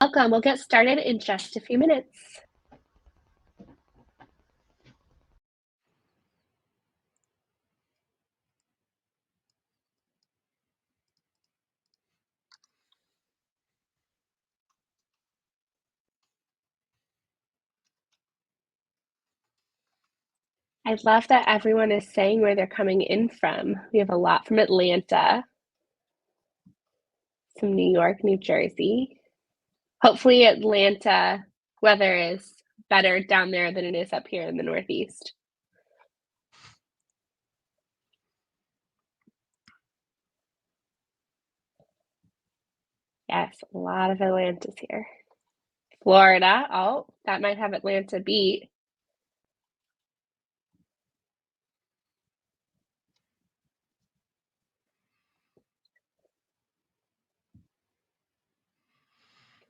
Welcome. We'll get started in just a few minutes. I love that everyone is saying where they're coming in from. We have a lot from Atlanta, some New York, New Jersey. Hopefully, Atlanta weather is better down there than it is up here in the Northeast. Yes, a lot of Atlantas here. Florida. Oh, that might have Atlanta beat.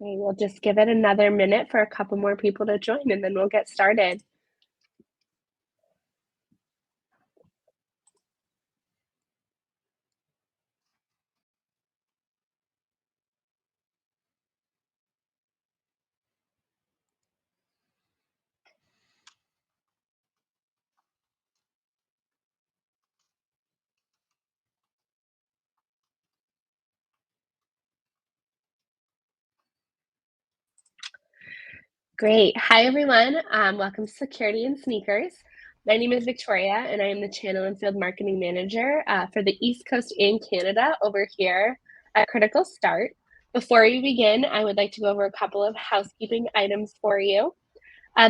Okay, we'll just give it another minute for a couple more people to join and then we'll get started. Great. Hi, everyone. Welcome to Security and Sneakers. My name is Victoria, and I am the Channel and Field Marketing Manager for the East Coast and Canada over here at Critical Start. Before we begin, I would like to go over a couple of housekeeping items for you.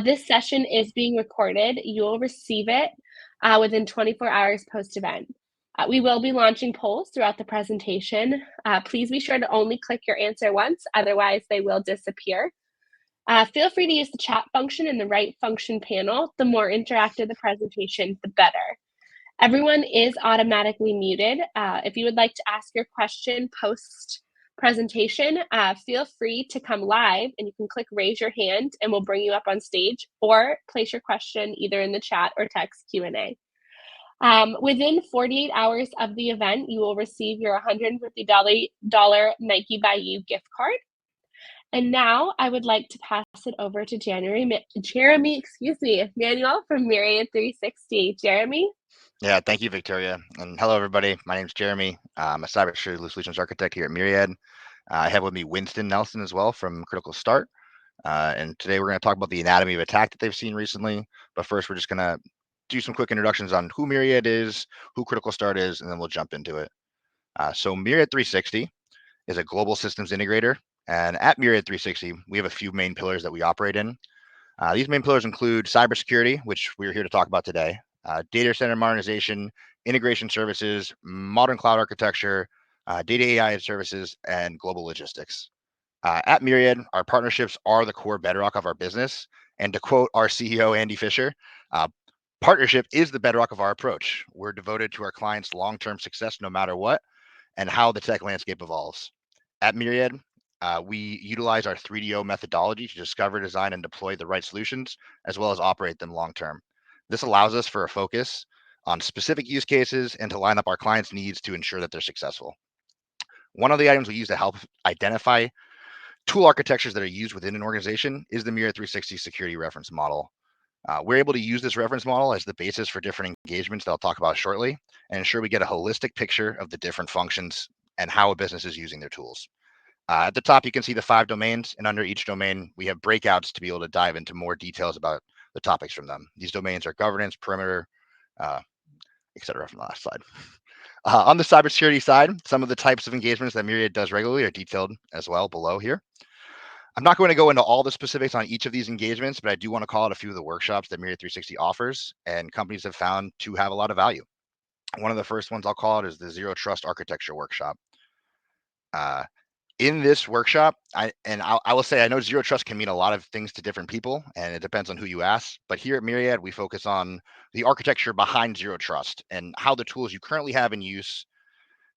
This session is being recorded. You will receive it within 24 hours post-event. We will be launching polls throughout the presentation. Please be sure to only click your answer once, otherwise they will disappear. Feel free to use the chat function in the right function panel. The more interactive the presentation, the better. Everyone is automatically muted. If you would like to ask your question post presentation, feel free to come live and you can click raise your hand and we'll bring you up on stage, or place your question either in the chat or text Q&A. Within 48 hours of the event, you will receive your $150 Nike by You gift card. And now I would like to pass it over to Jeremy, Manuel from Myriad 360. Jeremy? Yeah, thank you, Victoria. And hello, everybody. My name is Jeremy. I'm a cybersecurity solutions architect here at Myriad. I have with me Winston Nelson as well from Critical Start. And today we're going to talk about the anatomy of attack that they've seen recently. But first, we're just going to do some quick introductions on who Myriad is, who Critical Start is, and then we'll jump into it. So Myriad 360 is a global systems integrator. And at Myriad 360, we have a few main pillars that we operate in. These main pillars include cybersecurity, which we're here to talk about today, data center modernization, integration services, modern cloud architecture, data AI services, and global logistics. At Myriad, our partnerships are the core bedrock of our business. And to quote our CEO, Andy Fisher, partnership is the bedrock of our approach. We're devoted to our clients' long-term success no matter what and how the tech landscape evolves. At Myriad, we utilize our 3DO methodology to discover, design, and deploy the right solutions, as well as operate them long term. This allows us for a focus on specific use cases and to line up our clients' needs to ensure that they're successful. One of the items we use to help identify tool architectures that are used within an organization is the Myriad 360 security reference model. We're able to use this reference model as the basis for different engagements that I'll talk about shortly and ensure we get a holistic picture of the different functions and how a business is using their tools. At the top, you can see the 5 domains, and under each domain, we have breakouts to be able to dive into more details about the topics from them. These domains are governance, perimeter, etc. from the last slide. On the cybersecurity side, some of the types of engagements that Myriad does regularly are detailed as well below here. I'm not going to go into all the specifics on each of these engagements, but I do want to call out a few of the workshops that Myriad 360 offers and companies have found to have a lot of value. One of the first ones I'll call out is the Zero Trust Architecture Workshop. In this workshop, I will say I know zero trust can mean a lot of things to different people, and it depends on who you ask. But here at Myriad, we focus on the architecture behind zero trust and how the tools you currently have in use,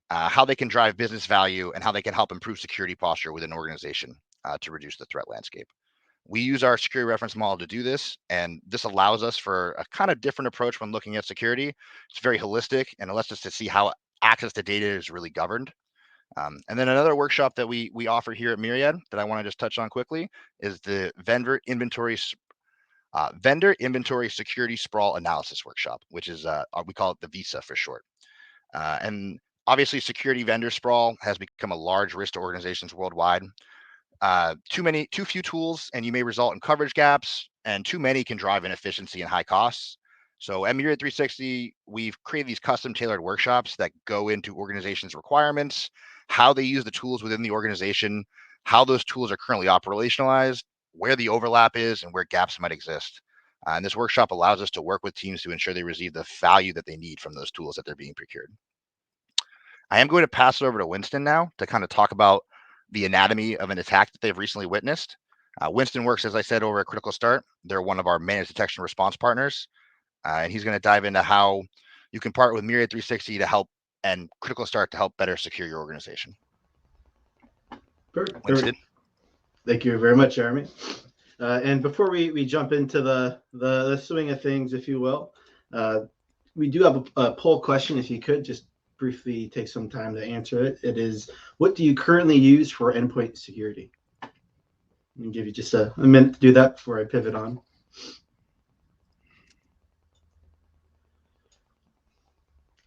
how they can drive business value, and how they can help improve security posture within an organization to reduce the threat landscape. We use our security reference model to do this, and this allows us for a kind of different approach when looking at security. It's very holistic, and it lets us to see how access to data is really governed. And then another workshop that we offer here at Myriad that I want to just touch on quickly is the vendor inventory security sprawl analysis workshop, which is we call it the VISA for short. And obviously, security vendor sprawl has become a large risk to organizations worldwide. Too few tools, and you may result in coverage gaps, and too many can drive inefficiency and high costs. So at Myriad 360, we've created these custom tailored workshops that go into organizations' requirements, how they use the tools within the organization, how those tools are currently operationalized, where the overlap is, and where gaps might exist. And this workshop allows us to work with teams to ensure they receive the value that they need from those tools that they're being procured. I am going to pass it over to Winston now to kind of talk about the anatomy of an attack that they've recently witnessed. Winston works, as I said, over at Critical Start. They're one of our managed detection response partners. And he's going to dive into how you can partner with Myriad 360 to help and Critical Start to help better secure your organization. Winston. Thank you very much, Jeremy. And before we jump into the swing of things, if you will, we do have a poll question. If you could just briefly take some time to answer it. It is, what do you currently use for endpoint security? I'll give you just a minute to do that before I pivot on.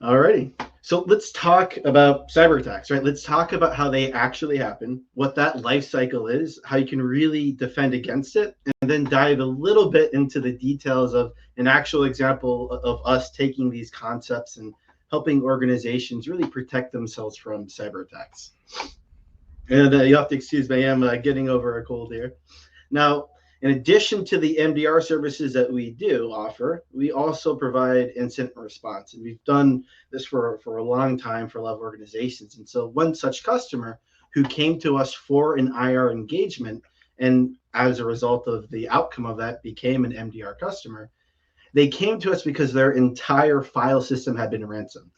Alrighty, so let's talk about cyber attacks, right? Let's talk about how they actually happen, what that life cycle is, how you can really defend against it, and then dive a little bit into the details of an actual example of us taking these concepts and helping organizations really protect themselves from cyber attacks. And you have to excuse me, I am getting over a cold here. Now, in addition to the MDR services that we do offer, we also provide incident response. And we've done this for a long time for a lot of organizations. And so one such customer who came to us for an IR engagement, and as a result of the outcome of that became an MDR customer, they came to us because their entire file system had been ransomed.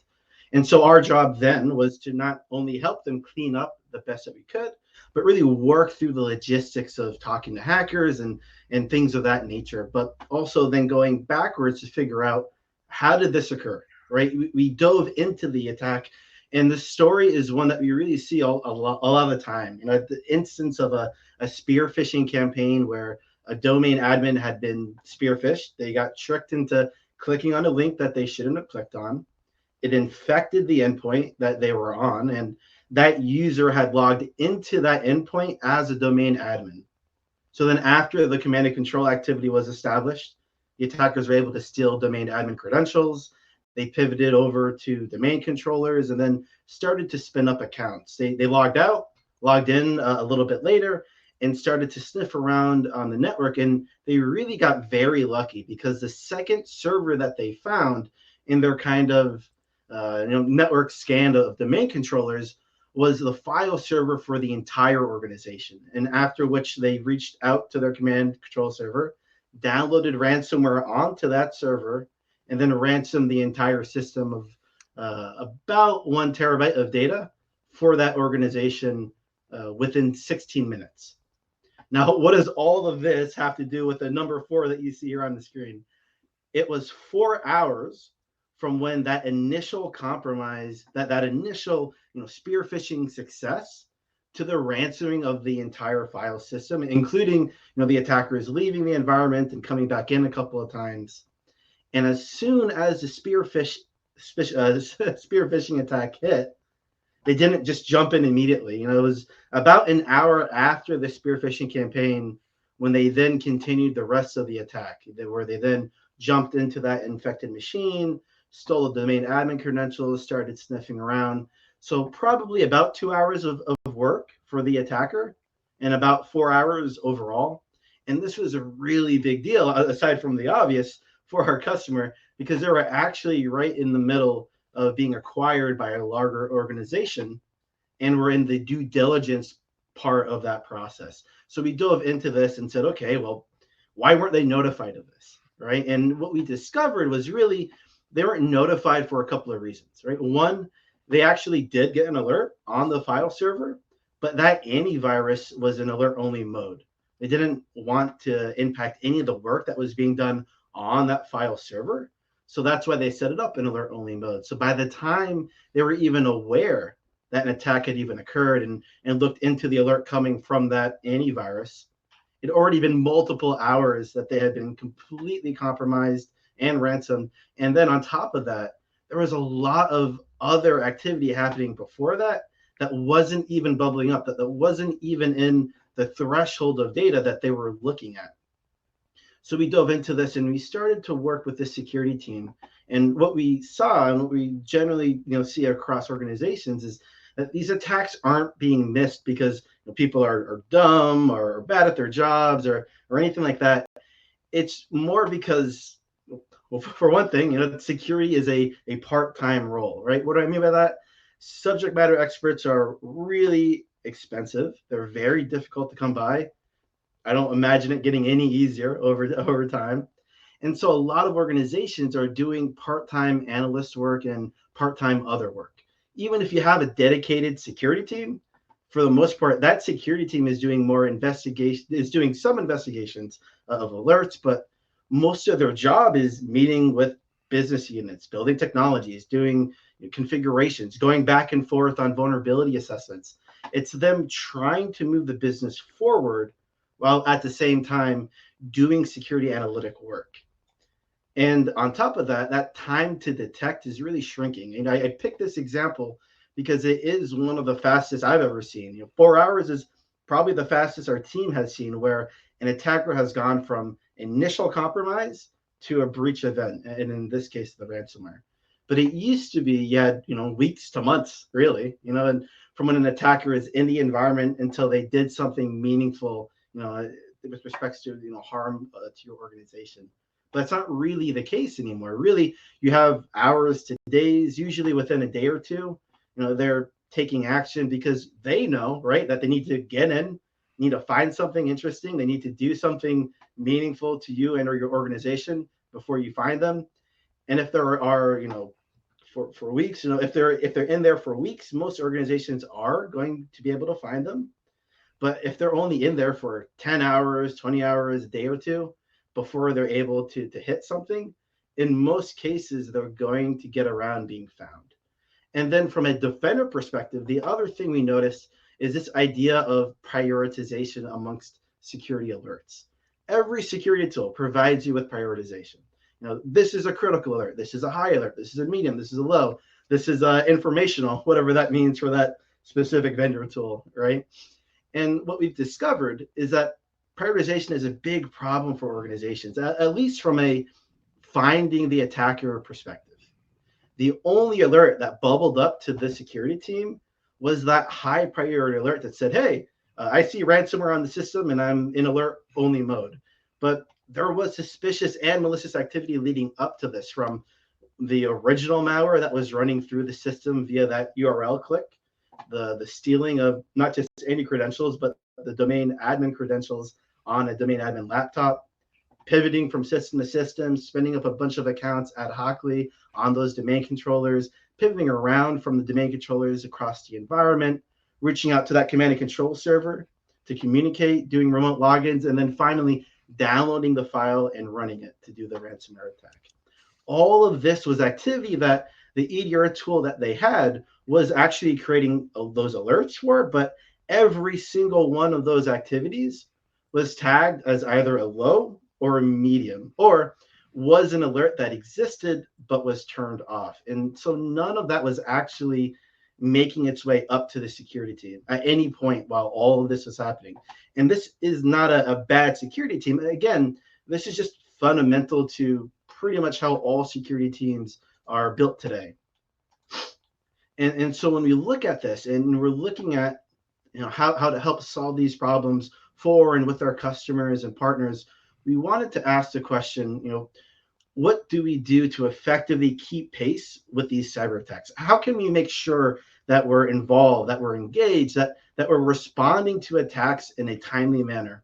And so our job then was to not only help them clean up the best that we could, but really work through the logistics of talking to hackers and things of that nature, but also then going backwards to figure out, how did this occur, right? We dove into the attack, and the story is one that we really see a lot of the time. You know, the instance of a spear phishing campaign where a domain admin had been spear phished. They got tricked into clicking on a link that they shouldn't have clicked on. It infected the endpoint that they were on, and that user had logged into that endpoint as a domain admin. So then after the command and control activity was established, the attackers were able to steal domain admin credentials. They pivoted over to domain controllers and then started to spin up accounts. They logged out, logged in a little bit later, and started to sniff around on the network. And they really got very lucky because the second server that they found in their kind of network scan of domain controllers was the file server for the entire organization. And after which they reached out to their command control server, downloaded ransomware onto that server, and then ransomed the entire system of about 1 terabyte of data for that organization within 16 minutes. Now, what does all of this have to do with the number 4 that you see here on the screen? It was 4 hours from when that initial compromise, that initial spear phishing success, to the ransoming of the entire file system, including the attackers leaving the environment and coming back in a couple of times. And as soon as the spear phishing attack hit, they didn't just jump in immediately. It was about an hour after the spear phishing campaign when they then continued the rest of the attack, where they then jumped into that infected machine, stole the domain admin credentials, started sniffing around. So probably about 2 hours of work for the attacker and about 4 hours overall. And this was a really big deal, aside from the obvious, for our customer, because they were actually right in the middle of being acquired by a larger organization, and we're in the due diligence part of that process. So we dove into this and said, okay, well, why weren't they notified of this, right? And what we discovered was really they weren't notified for a couple of reasons, right? One, they actually did get an alert on the file server, but that antivirus was in alert-only mode. They didn't want to impact any of the work that was being done on that file server. So that's why they set it up in alert-only mode. So by the time they were even aware that an attack had even occurred and looked into the alert coming from that antivirus. It had already been multiple hours that they had been completely compromised and ransomed. And then on top of that, there was a lot of other activity happening before that that wasn't even bubbling up, that wasn't even in the threshold of data that they were looking at. So we dove into this and we started to work with the security team. And what we saw and what we generally see across organizations is that these attacks aren't being missed because people are dumb or bad at their jobs or anything like that. It's more because, well, for one thing, security is a part-time role, right? What do I mean by that? Subject matter experts are really expensive. They're very difficult to come by. I don't imagine it getting any easier over time. And so a lot of organizations are doing part-time analyst work and part-time other work. Even if you have a dedicated security team, for the most part, that security team is doing more investigation, is doing some investigations of alerts, but most of their job is meeting with business units, building technologies, doing configurations, going back and forth on vulnerability assessments. It's them trying to move the business forward while at the same time doing security analytic work. And on top of that, that time to detect is really shrinking. And I picked this example because it is one of the fastest I've ever seen. 4 hours is probably the fastest our team has seen, where an attacker has gone from initial compromise to a breach event, and in this case, the ransomware. But it used to be you had weeks to months, really, and from when an attacker is in the environment until they did something meaningful, with respects to harm to your organization. But that's not really the case anymore. Really, you have hours to days, usually within a day or two. They're taking action because they know, right, that they need to get in, need to find something interesting. They need to do something meaningful to you and or your organization before you find them. And if there are, for weeks, if they're in there for weeks, most organizations are going to be able to find them. But if they're only in there for 10 hours, 20 hours, a day or two before they're able to hit something, in most cases, they're going to get around being found. And then from a defender perspective, the other thing we noticed is this idea of prioritization amongst security alerts. Every security tool provides you with prioritization. This is a critical alert. This is a high alert. This is a medium. This is a low. This is informational, whatever that means for that specific vendor tool, right? And what we've discovered is that prioritization is a big problem for organizations, at least from a finding the attacker perspective. The only alert that bubbled up to the security team was that high priority alert that said, hey, I see ransomware on the system and I'm in alert only mode. But there was suspicious and malicious activity leading up to this, from the original malware that was running through the system via that URL click, the stealing of not just any credentials, but the domain admin credentials on a domain admin laptop, pivoting from system to system, spinning up a bunch of accounts ad hocly on those domain controllers, pivoting around from the domain controllers across the environment, reaching out to that command and control server to communicate, doing remote logins, and then finally downloading the file and running it to do the ransomware attack. All of this was activity that the EDR tool that they had was actually creating those alerts for, but every single one of those activities was tagged as either a low or a medium, or was an alert that existed but was turned off. And so none of that was actually making its way up to the security team at any point while all of this was happening. And this is not a bad security team. Again, this is just fundamental to pretty much how all security teams are built today. And so when we look at this and we're looking at how to help solve these problems for and with our customers and partners, we wanted to ask the question, what do we do to effectively keep pace with these cyber attacks? How can we make sure that we're involved, that we're engaged, that we're responding to attacks in a timely manner?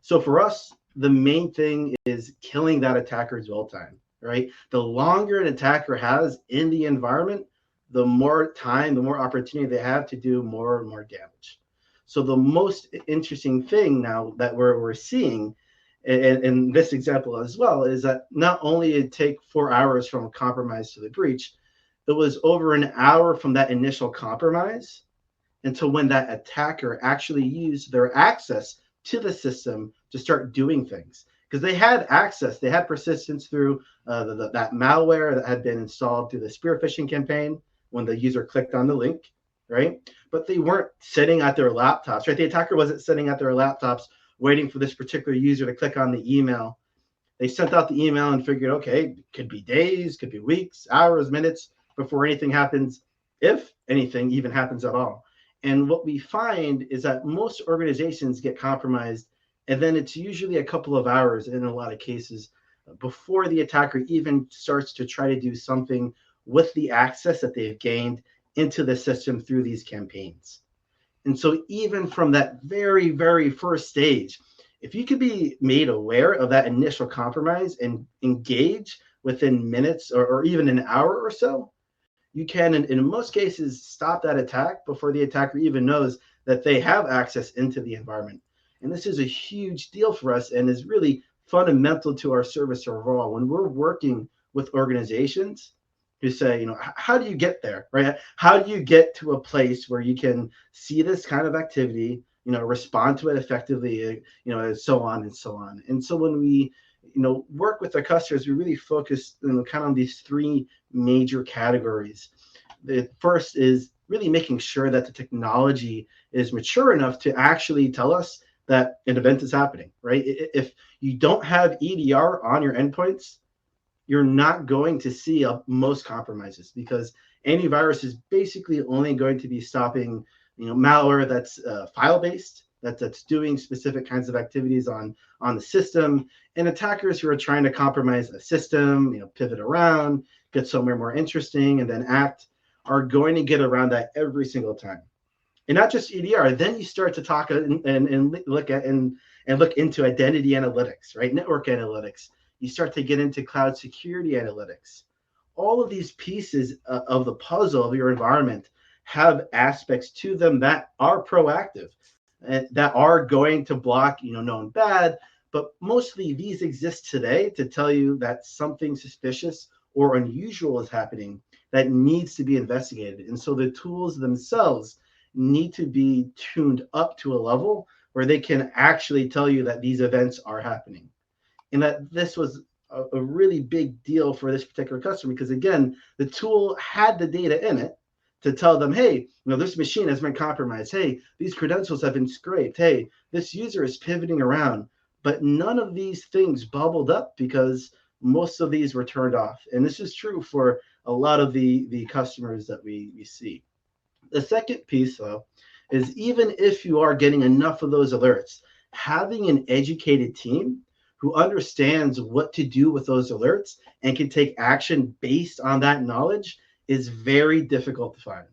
So for us, the main thing is killing that attacker's dwell time, right? The longer an attacker has in the environment, the more time, the more opportunity they have to do more and more damage. So the most interesting thing now that we're seeing in this example as well is that not only it take 4 hours from a compromise to the breach, it was over an hour from that initial compromise until when that attacker actually used their access to the system to start doing things. Because they had access, they had persistence through that malware that had been installed through the spear phishing campaign when the user clicked on the link, right? But they weren't sitting at their laptops, right? The attacker wasn't sitting at their laptops waiting for this particular user to click on the email. They sent out the email and figured, okay, it could be days, could be weeks, hours, minutes before anything happens, if anything even happens at all. And what we find is that most organizations get compromised, and then it's usually a couple of hours in a lot of cases before the attacker even starts to try to do something with the access that they've gained into the system through these campaigns. And so even from that very, very first stage, if you could be made aware of that initial compromise and engage within minutes or even an hour or so, you can, in most cases, stop that attack before the attacker even knows that they have access into the environment. And this is a huge deal for us and is really fundamental to our service overall. When we're working with organizations who say, how do you get there, right? How do you get to a place where you can see this kind of activity, respond to it effectively, so on and so on. And so when we, work with our customers, we really focus kind of on these three major categories. The first is really making sure that the technology is mature enough to actually tell us that an event is happening, right? If you don't have EDR on your endpoints, you're not going to see most compromises, because antivirus is basically only going to be stopping, malware that's file-based, that's doing specific kinds of activities on the system, and attackers who are trying to compromise a system, pivot around, get somewhere more interesting, and then act, are going to get around that every single time. And not just EDR. Then you start to talk and look at and look into identity analytics, right? Network analytics. You start to get into cloud security analytics. All of these pieces of the puzzle of your environment have aspects to them that are proactive, that are going to block, known bad. But mostly these exist today to tell you that something suspicious or unusual is happening that needs to be investigated. And so the tools themselves need to be tuned up to a level where they can actually tell you that these events are happening. And that this was a really big deal for this particular customer, because again, the tool had the data in it to tell them, hey, this machine has been compromised. Hey, these credentials have been scraped. Hey, this user is pivoting around. But none of these things bubbled up because most of these were turned off. And this is true for a lot of the customers that we see. The second piece, though, is even if you are getting enough of those alerts, having an educated team who understands what to do with those alerts and can take action based on that knowledge is very difficult to find.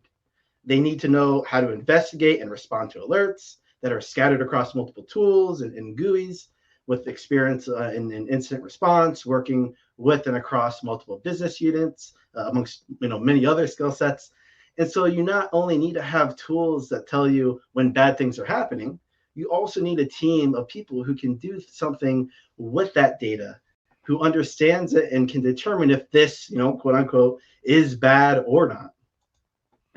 They need to know how to investigate and respond to alerts that are scattered across multiple tools and GUIs, with experience in incident response, working with and across multiple business units, amongst many other skill sets. And so you not only need to have tools that tell you when bad things are happening, you also need a team of people who can do something with that data, who understands it and can determine if this, quote unquote, is bad or not.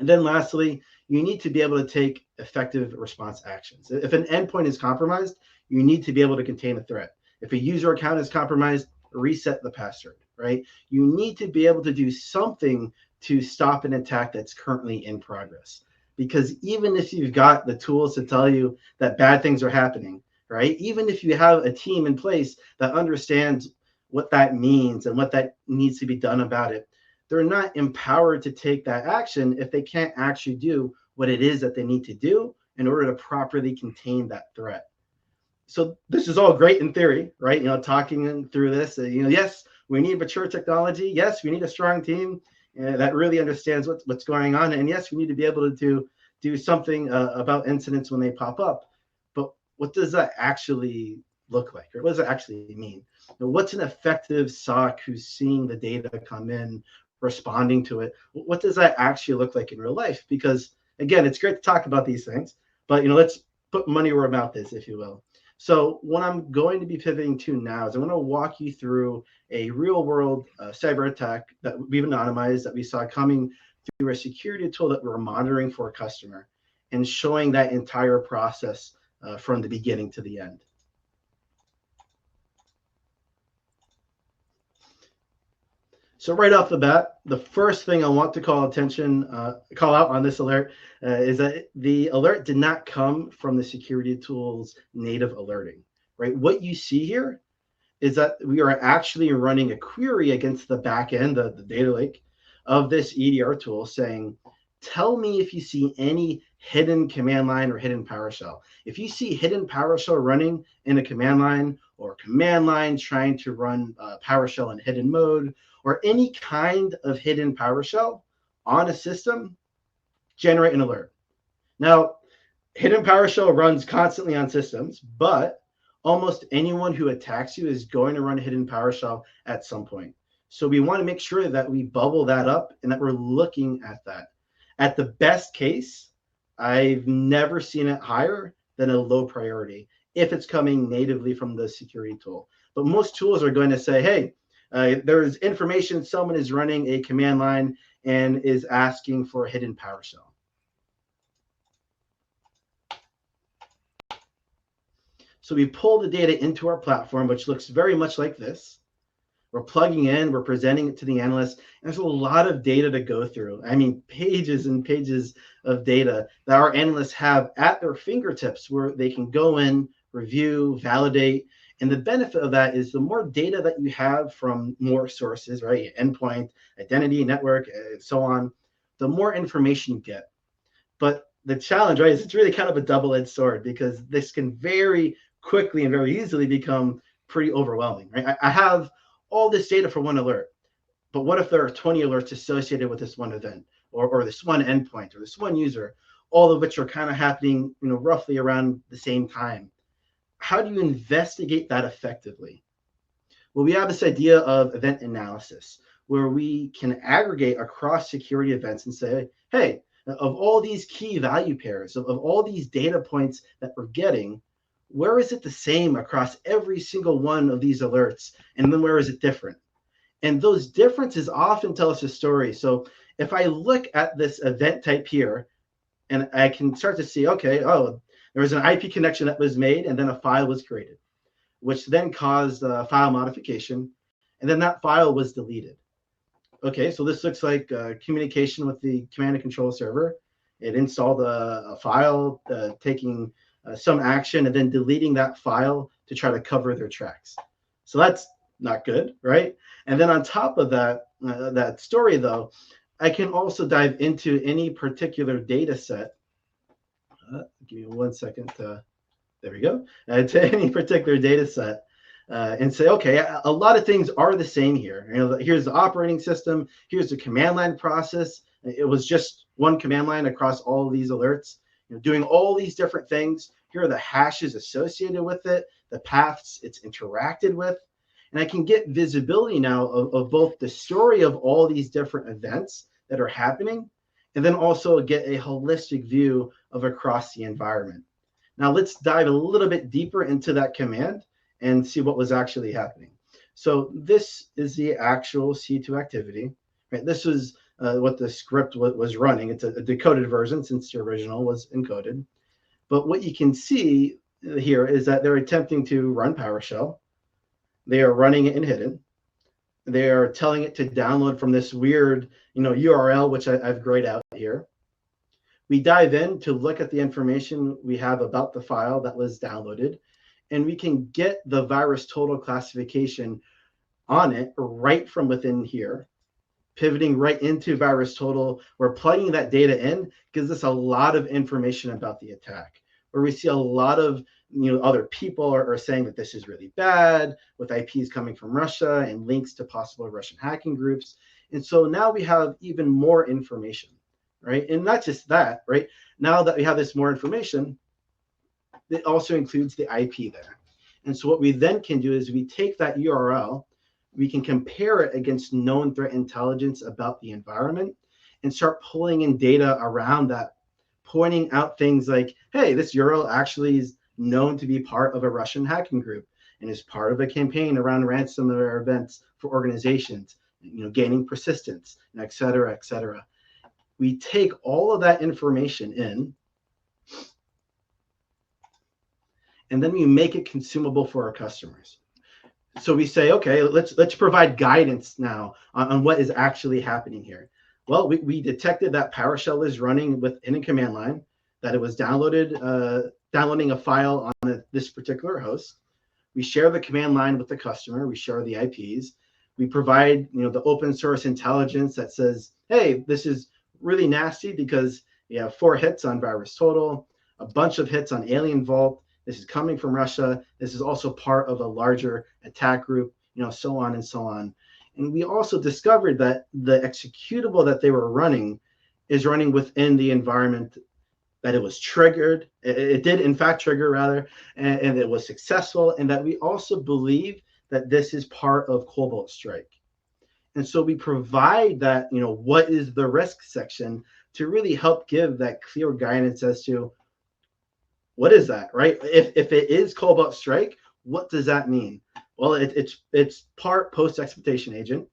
And then lastly, you need to be able to take effective response actions. If an endpoint is compromised, you need to be able to contain a threat. If a user account is compromised, reset the password, right? You need to be able to do something to stop an attack that's currently in progress. Because even if you've got the tools to tell you that bad things are happening, right? Even if you have a team in place that understands what that means and what that needs to be done about it, they're not empowered to take that action if they can't actually do what it is that they need to do in order to properly contain that threat. So this is all great in theory, right? Talking through this, yes, we need mature technology. Yes, we need a strong team that really understands what's going on. And yes, we need to be able to do something about incidents when they pop up. But what does that actually look like? Or what does it actually mean? What's an effective SOC who's seeing the data come in, responding to it? What does that actually look like in real life? Because again, it's great to talk about these things, but let's put money where our mouth is, if you will. So what I'm going to be pivoting to now is I'm going to walk you through a real world cyber attack that we've anonymized that we saw coming through a security tool that we're monitoring for a customer and showing that entire process from the beginning to the end. So right off the bat, the first thing I want to call out on this alert is that the alert did not come from the security tool's native alerting, right? What you see here is that we are actually running a query against the back end, the data lake of this EDR tool saying, tell me if you see any hidden command line or hidden PowerShell. If you see hidden PowerShell running in a command line or command line trying to run PowerShell in hidden mode, or any kind of hidden PowerShell on a system, generate an alert. Now, hidden PowerShell runs constantly on systems, but almost anyone who attacks you is going to run a hidden PowerShell at some point. So we want to make sure that we bubble that up and that we're looking at that. At the best case, I've never seen it higher than a low priority if it's coming natively from the security tool. But most tools are going to say, hey, there's information someone is running a command line and is asking for a hidden PowerShell. So we pull the data into our platform, which looks very much like this. We're plugging in, we're presenting it to the analyst. And there's a lot of data to go through. I mean, pages and pages of data that our analysts have at their fingertips where they can go in, review, validate. And the benefit of that is the more data that you have from more sources, right? Endpoint, identity, network, and so on, the more information you get. But the challenge, right, is it's really kind of a double-edged sword because this can very quickly and very easily become pretty overwhelming, right? I have all this data for one alert, but what if there are 20 alerts associated with this one event or this one endpoint or this one user, all of which are kind of happening, roughly around the same time? How do you investigate that effectively? Well, we have this idea of event analysis where we can aggregate across security events and say, hey, of all these key value pairs, of all these data points that we're getting, where is it the same across every single one of these alerts? And then where is it different? And those differences often tell us a story. So if I look at this event type here, and I can start to see, okay, oh, there was an IP connection that was made, and then a file was created, which then caused a file modification, and then that file was deleted. Okay, so this looks like communication with the command and control server. It installed a file, taking some action, and then deleting that file to try to cover their tracks. So that's not good, right? And then on top of that, that story, though, I can also dive into any particular data set. Give me 1 second. There we go. To any particular data set and say, okay, a lot of things are the same here. Here's the operating system. Here's the command line process. It was just one command line across all of these alerts, doing all these different things. Here are the hashes associated with it, the paths it's interacted with. And I can get visibility now of both the story of all these different events that are happening, and then also get a holistic view of across the environment. Now let's dive a little bit deeper into that command and see what was actually happening. So this is the actual C2 activity, right? This was what the script was running. It's a decoded version since the original was encoded. But what you can see here is that they're attempting to run PowerShell. They are running it in hidden. They are telling it to download from this weird, URL, which I've grayed out here. We dive in to look at the information we have about the file that was downloaded, and we can get the VirusTotal classification on it right from within here. Pivoting right into VirusTotal, we're plugging that data in, gives us a lot of information about the attack, where we see a lot of other people are saying that this is really bad, with IPs coming from Russia and links to possible Russian hacking groups. And so now we have even more information, right? And not just that, right? Now that we have this more information, it also includes the IP there. And so what we then can do is we take that URL, we can compare it against known threat intelligence about the environment and start pulling in data around that, pointing out things like, hey, this URL actually is known to be part of a Russian hacking group and is part of a campaign around ransomware events for organizations, gaining persistence, et cetera, et cetera. We take all of that information in, and then we make it consumable for our customers. So we say, okay, let's provide guidance now on what is actually happening here. Well, we detected that PowerShell is running within a command line, that it was downloading a file on this particular host. We share the command line with the customer. We share the IPs. We provide, the open source intelligence that says, hey, this is really nasty because you have 4 hits on VirusTotal, a bunch of hits on Alien Vault. This is coming from Russia. This is also part of a larger attack group, so on and so on. And we also discovered that the executable that they were running is running within the environment that it was triggered. It did, in fact, trigger, rather, and it was successful. And that we also believe that this is part of Cobalt Strike. And so we provide that, what is the risk section to really help give that clear guidance as to what is that, right? If it is Cobalt Strike, what does that mean? Well, it's part post-exploitation agent.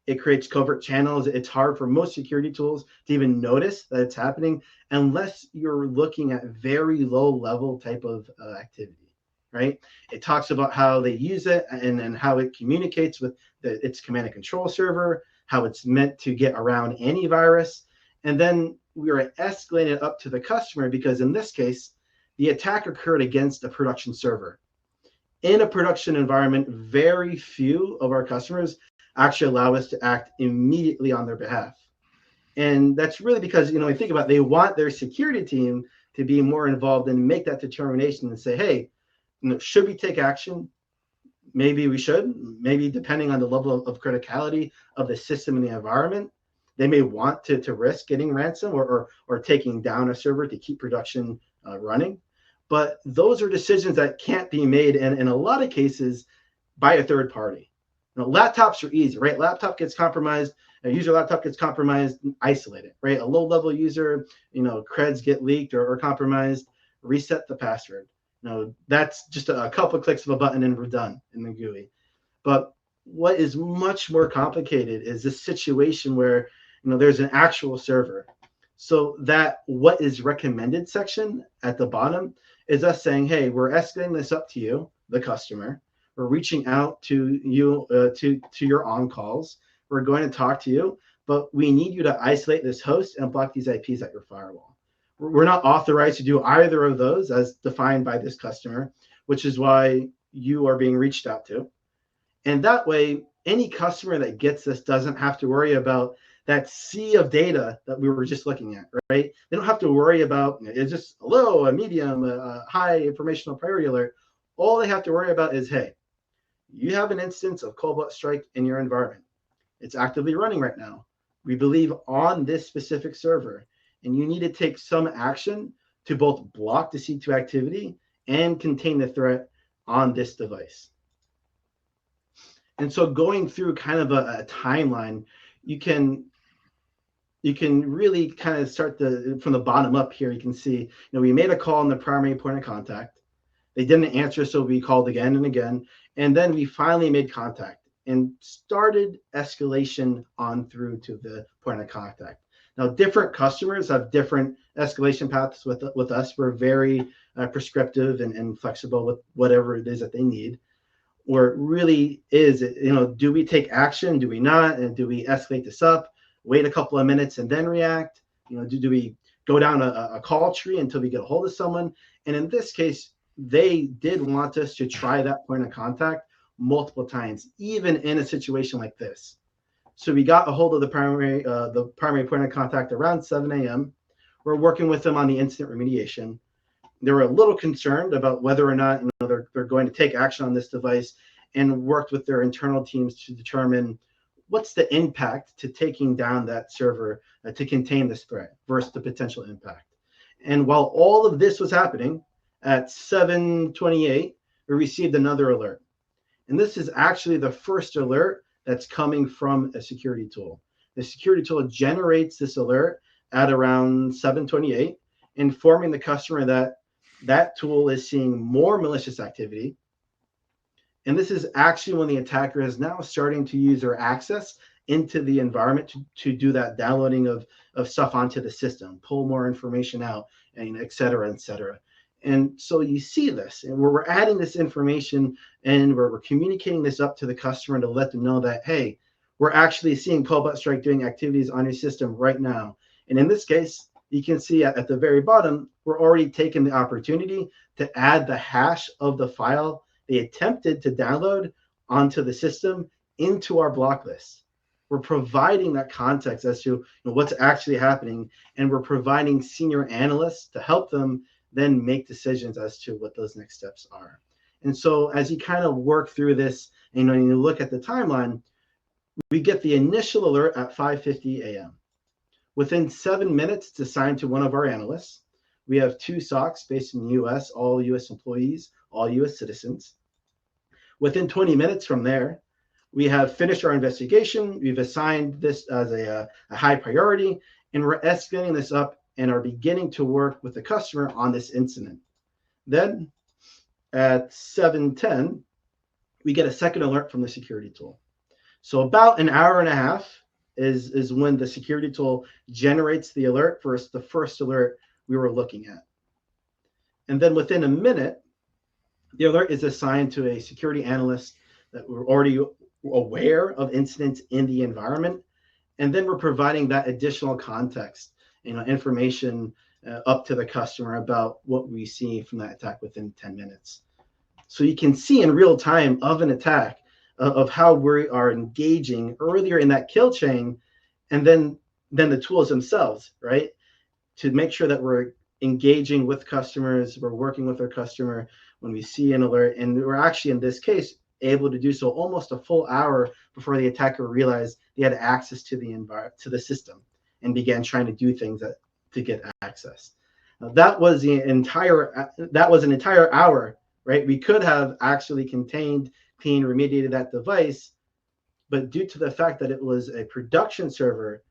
It creates covert channels. It's hard for most security tools to even notice that it's happening unless you're looking at very low level type of activity, right? It talks about how they use it and how it communicates with its command and control server, how it's meant to get around antivirus. And then we are escalating it up to the customer because in this case, the attack occurred against a production server. In a production environment, very few of our customers actually allow us to act immediately on their behalf. And that's really because, we think about they want their security team to be more involved and make that determination and say, hey, should we take action? Maybe we should. Maybe depending on the level of criticality of the system and the environment, they may want to risk getting ransom or taking down a server to keep production running. But those are decisions that can't be made in a lot of cases by a third party. Laptops are easy, right? Laptop gets compromised, a user laptop gets compromised, isolate it, right? A low-level user, creds get leaked or compromised, reset the password. That's just a couple of clicks of a button and we're done in the GUI. But what is much more complicated is this situation where, there's an actual server. So that what is recommended section at the bottom is us saying, hey, we're escalating this up to you, the customer. We're reaching out to you, to your on-calls. We're going to talk to you, but we need you to isolate this host and block these IPs at your firewall. We're not authorized to do either of those as defined by this customer, which is why you are being reached out to. And that way, any customer that gets this doesn't have to worry about that sea of data that we were just looking at, right? They don't have to worry about, it's just a low, a medium, a high informational priority alert. All they have to worry about is, hey, you have an instance of Cobalt Strike in your environment. It's actively running right now. We believe on this specific server, and you need to take some action to both block the C2 activity and contain the threat on this device. And so going through kind of a timeline, you can really kind of start from the bottom up here. You can see, we made a call on the primary point of contact. They didn't answer, so we called again and again. And then we finally made contact and started escalation on through to the point of contact. Now, different customers have different escalation paths with us. We're very prescriptive and flexible with whatever it is that they need. Where it really is, do we take action? Do we not? And do we escalate this up? Wait a couple of minutes and then react? Do we go down a call tree until we get a hold of someone? And in this case, they did want us to try that point of contact multiple times, even in a situation like this. So we got a hold of the primary point of contact around 7 a.m. We're working with them on the incident remediation. They were a little concerned about whether or not they're going to take action on this device, and worked with their internal teams to determine what's the impact to taking down that server to contain this threat versus the potential impact. And while all of this was happening, at 7:28, we received another alert. And this is actually the first alert that's coming from a security tool. The security tool generates this alert at around 7:28, informing the customer that that tool is seeing more malicious activity. And this is actually when the attacker is now starting to use their access into the environment to do that downloading of stuff onto the system, pull more information out, and et cetera, et cetera. And so you see this, and we're adding this information and we're communicating this up to the customer to let them know that, hey, we're actually seeing Cobalt Strike doing activities on your system right now. And in this case, you can see at the very bottom, we're already taking the opportunity to add the hash of the file they attempted to download onto the system into our block list. We're providing that context as to what's actually happening, and we're providing senior analysts to help them then make decisions as to what those next steps are. And so as you kind of work through this, and when you look at the timeline, we get the initial alert at 5:50 a.m. Within 7 minutes, it's assigned to one of our analysts. We have 2 SOCs based in the US, all US employees, all US citizens. Within 20 minutes from there, we have finished our investigation. We've assigned this as a high priority, and we're escalating this up and are beginning to work with the customer on this incident. Then at 7:10, we get a second alert from the security tool. So about an hour and a half is when the security tool generates the alert for the first alert we were looking at. And then within a minute, the alert is assigned to a security analyst that we're already aware of incidents in the environment. And then we're providing that additional context, information up to the customer about what we see from that attack within 10 minutes. So you can see in real time of an attack of how we are engaging earlier in that kill chain, and then the tools themselves, right? To make sure that we're engaging with customers, we're working with our customer when we see an alert, and we're actually in this case able to do so almost a full hour before the attacker realized they had access to the system and began trying to do things to get access. Now, that was an entire hour, right? We could have actually contained, cleaned, remediated that device, but due to the fact that it was a production server,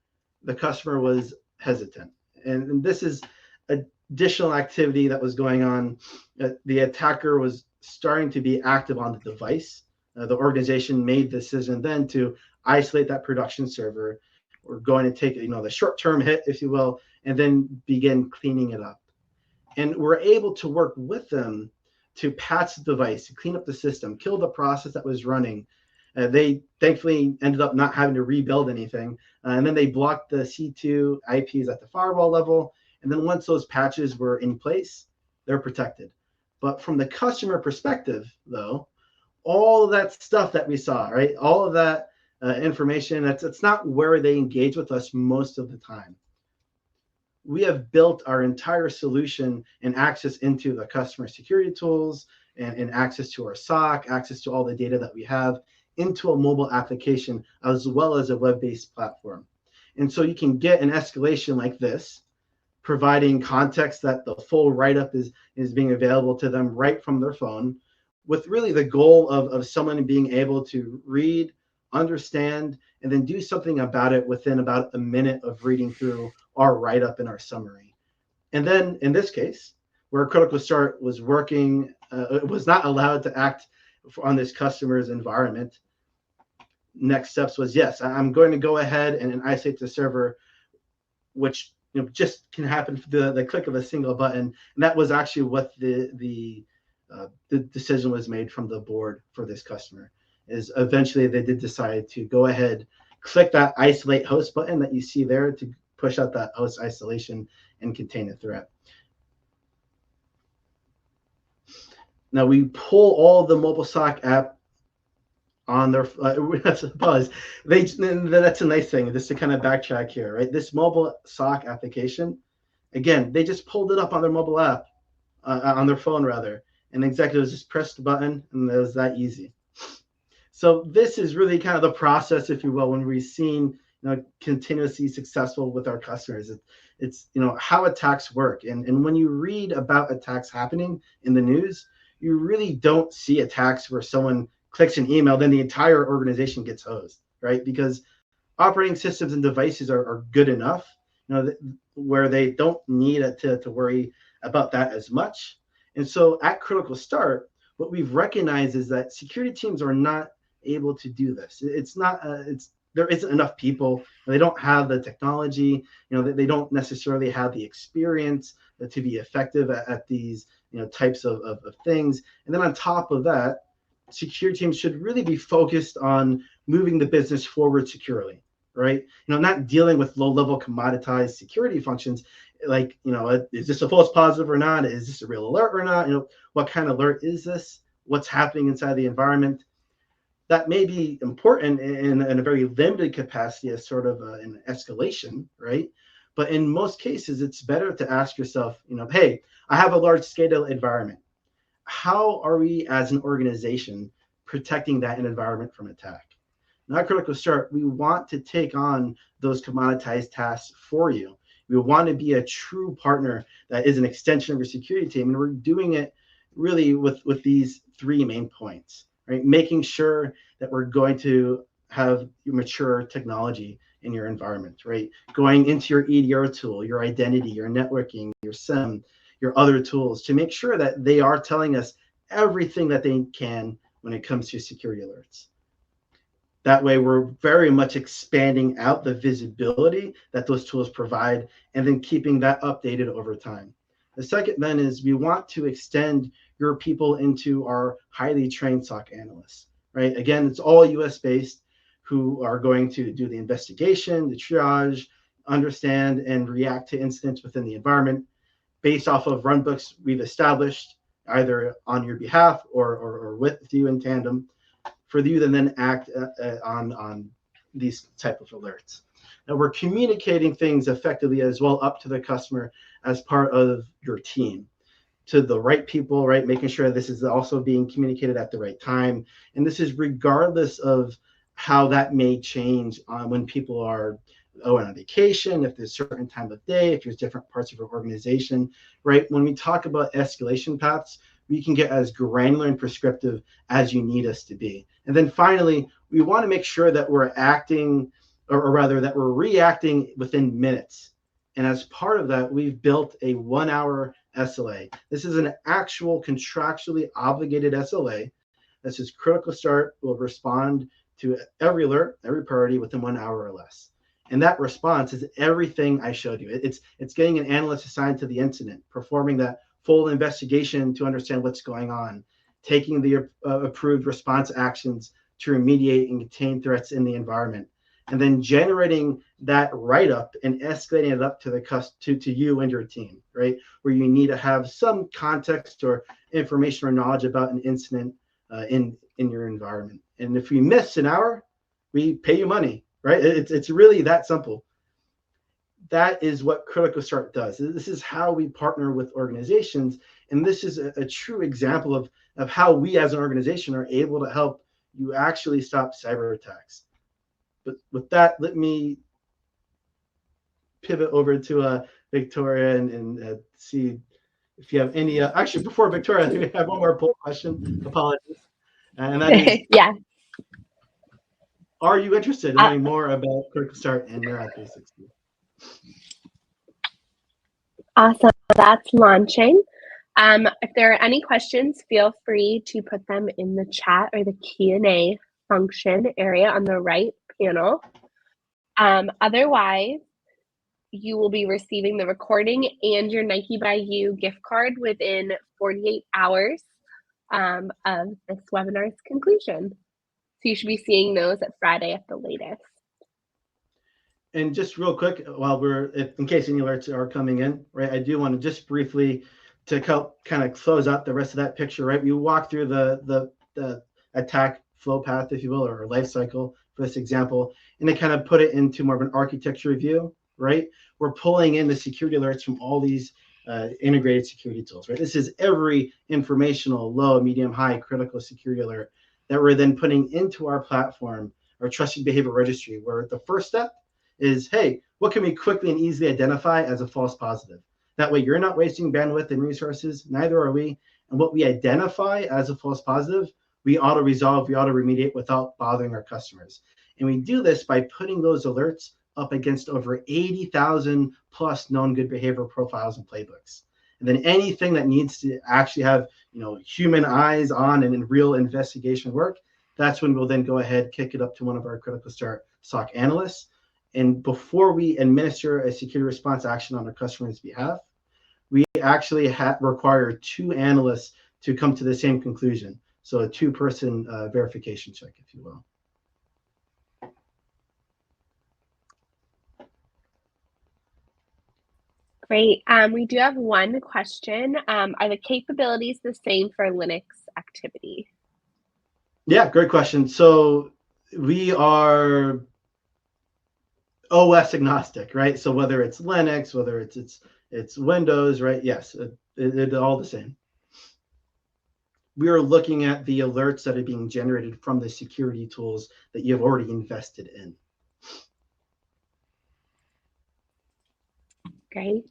the customer was hesitant. And this is additional activity that was going on. The attacker was starting to be active on the device. The organization made the decision then to isolate that production server. We're going to take the short-term hit, if you will, and then begin cleaning it up. And we're able to work with them to patch the device, to clean up the system, kill the process that was running. They thankfully ended up not having to rebuild anything. And then they blocked the C2 IPs at the firewall level. And then once those patches were in place, they're protected. But from the customer perspective, though, all of that stuff that we saw, right? All of that information, it's not where they engage with us most of the time. We have built our entire solution and access into the customer security tools and access to our SOC, access to all the data that we have into a mobile application, as well as a web-based platform. And so you can get an escalation like this, providing context that the full write-up is being available to them right from their phone, with really the goal of someone being able to read, understand, and then do something about it within about a minute of reading through our write-up and our summary. And then in this case, where Critical Start was working, it was not allowed to act on this customer's environment. Next steps was, yes, I'm going to go ahead and isolate the server, which just can happen for the click of a single button. And that was actually what the decision was made from the board for this customer. Is eventually they did decide to go ahead, click that isolate host button that you see there to push out that host isolation and contain the threat. Now we pull all the MobileSock app on their that's a nice thing, just to kind of backtrack here, right? This MobileSock application, again, they just pulled it up on their mobile app, on their phone rather, and executives just pressed the button, and it was that easy. So this is really kind of the process, if you will, when we've seen continuously successful with our customers. It's how attacks work, and when you read about attacks happening in the news, you really don't see attacks where someone clicks an email, then the entire organization gets hosed, right? Because operating systems and devices are good enough, where they don't need to worry about that as much. And so at Critical Start, what we've recognized is that security teams are not able to do this. It's not, there isn't enough people. They don't have the technology, they don't necessarily have the experience to be effective at these, types of things. And then on top of that, security teams should really be focused on moving the business forward securely, right? Not dealing with low-level commoditized security functions like, is this a false positive or not? Is this a real alert or not? What kind of alert is this? What's happening inside the environment? That may be important in a very limited capacity as sort of an escalation, right? But in most cases, it's better to ask yourself, hey, I have a large scale environment. How are we as an organization protecting that environment from attack? Now, at Critical Start, we want to take on those commoditized tasks for you. We want to be a true partner that is an extension of your security team. And we're doing it really with these three main points, right? Making sure that we're going to have mature technology in your environment, right? Going into your EDR tool, your identity, your networking, your SIEM, your other tools to make sure that they are telling us everything that they can when it comes to security alerts. That way, we're very much expanding out the visibility that those tools provide and then keeping that updated over time. The second then is we want to extend your people into our highly trained SOC analysts, right? Again, it's all US based who are going to do the investigation, the triage, understand and react to incidents within the environment based off of runbooks we've established either on your behalf or with you in tandem for you to then act on these type of alerts. Now we're communicating things effectively as well up to the customer as part of your team to the right people, right? Making sure this is also being communicated at the right time. And this is regardless of how that may change when people are on vacation, if there's a certain time of day, if there's different parts of your organization, right? When we talk about escalation paths, we can get as granular and prescriptive as you need us to be. And then finally, we want to make sure that we're acting, or rather that we're reacting within minutes. And as part of that, we've built a 1 hour SLA. This is an actual contractually obligated SLA. That says Critical Start will respond to every alert, every priority within 1 hour or less. And that response is everything I showed you. It's getting an analyst assigned to the incident, performing that full investigation to understand what's going on, taking the approved response actions to remediate and contain threats in the environment, and then generating that write-up and escalating it up to to you and your team, right? Where you need to have some context or information or knowledge about an incident in your environment. And if we miss an hour, we pay you money, right? It's really that simple. That is what Critical Start does. This is how we partner with organizations. And this is a true example of how we as an organization are able to help you actually stop cyber attacks. But with that, let me pivot over to Victoria and see if you have any. Actually, before Victoria, I think we have one more poll question. Apologies. And that is, yeah. Are you interested in learning more about Critical Start and Myriad 360? Awesome. That's launching. If there are any questions, feel free to put them in the chat or the Q&A function area on the right panel. Otherwise, you will be receiving the recording and your Nike by You gift card within 48 hours of this webinar's conclusion. So you should be seeing those at Friday at the latest. And just real quick, while in case any alerts are coming in, right, I do want to just briefly to help kind of close out the rest of that picture, right? We walk through the attack flow path, if you will, or life cycle for this example, and then kind of put it into more of an architecture view, right? We're pulling in the security alerts from all these integrated security tools, right? This is every informational, low, medium, high, critical security alert that we're then putting into our platform, our trusted behavior registry, where the first step is, hey, what can we quickly and easily identify as a false positive? That way you're not wasting bandwidth and resources, neither are we. And what we identify as a false positive, we auto-resolve, we auto-remediate without bothering our customers. And we do this by putting those alerts up against over 80,000 plus known good behavior profiles and playbooks. And then anything that needs to actually have, human eyes on and in real investigation work, that's when we'll then go ahead, kick it up to one of our Critical Start SOC analysts. And before we administer a security response action on our customer's behalf, we actually require 2 analysts to come to the same conclusion. So a 2-person verification check, if you will. Great. We do have one question. Are the capabilities the same for Linux activity? Yeah, great question. So we are OS agnostic, right? So whether it's Linux, whether it's Windows, right? Yes, it's all the same. We are looking at the alerts that are being generated from the security tools that you've already invested in. Great.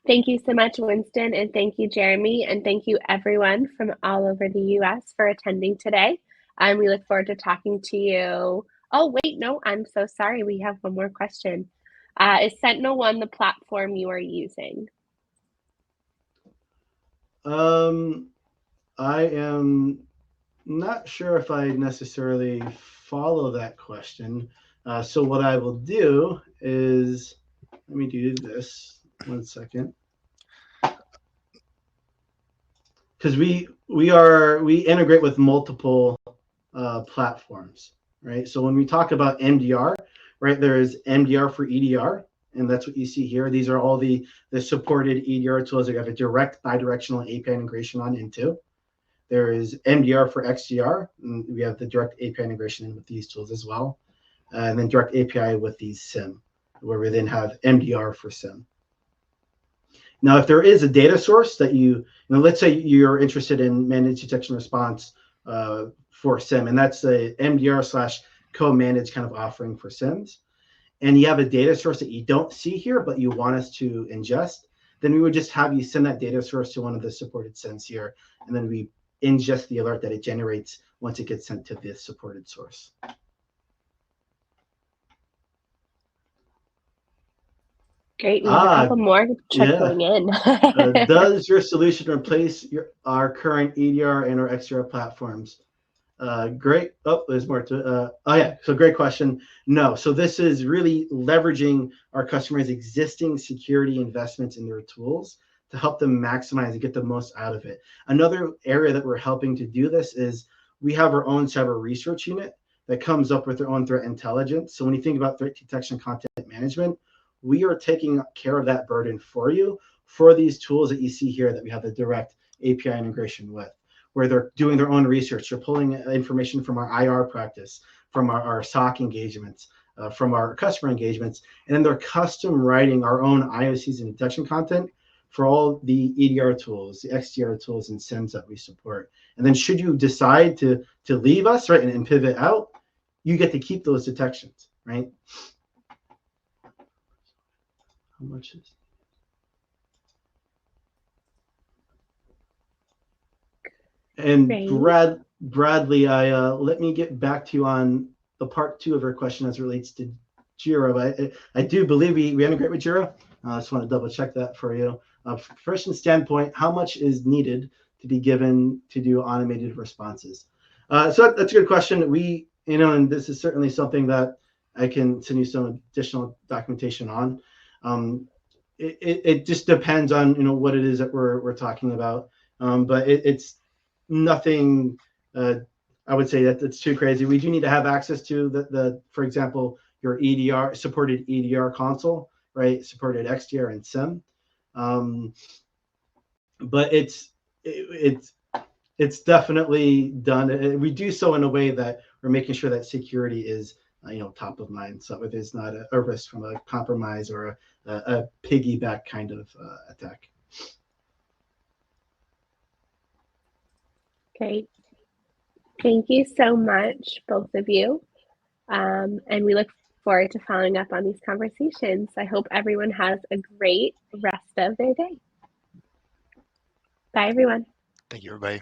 Thank you so much, Winston, and thank you, Jeremy, and thank you everyone from all over the US for attending today. And we look forward to talking to you. Oh, wait, no, I'm so sorry. We have one more question. Is SentinelOne the platform you are using? I am not sure if I necessarily follow that question. So what I will do is, let me do this. 1 second. Because we integrate with multiple platforms, right? So when we talk about MDR, right, there is MDR for EDR, and that's what you see here. These are all the supported EDR tools that you have a direct bidirectional API integration on into. There is MDR for XDR, and we have the direct API integration in with these tools as well. And then direct API with these SIEM, where we then have MDR for SIEM. Now, if there is a data source that let's say you're interested in managed detection response for SIEM, and that's a MDR/co-managed kind of offering for SIEMs, and you have a data source that you don't see here, but you want us to ingest, then we would just have you send that data source to one of the supported SIEMs here, and then we ingest the alert that it generates once it gets sent to this supported source. Great. We have a couple more trickling in. Does your solution replace our current EDR and our XDR platforms? Great. Oh, there's more to So great question. No. So this is really leveraging our customers' existing security investments in their tools to help them maximize and get the most out of it. Another area that we're helping to do this is we have our own cyber research unit that comes up with their own threat intelligence. So when you think about threat detection content management, we are taking care of that burden for you for these tools that you see here that we have the direct API integration with, where they're doing their own research. They're pulling information from our IR practice, from our SOC engagements, from our customer engagements, and then they're custom writing our own IOCs and detection content for all the EDR tools, the XDR tools, and SIEMs that we support. And then should you decide to leave us, right, and pivot out, you get to keep those detections, right? How much is? And Bradley, let me get back to you on the part 2 of your question as it relates to Jira. I do believe we integrate with Jira. I just want to double check that for you. First standpoint, how much is needed to be given to do automated responses? So that's a good question. And this is certainly something that I can send you some additional documentation on. It just depends on what it is that we're talking about, but it's nothing. I would say that it's too crazy. We do need to have access to the for example, your EDR supported EDR console, right? Supported XDR and SIEM, but it's definitely done. We do so in a way that we're making sure that security is top of mind, so it is not a risk from a compromise or a piggyback kind of attack. Great. Thank you so much, both of you. And we look forward to following up on these conversations. I hope everyone has a great rest of their day. Bye, everyone. Thank you, everybody.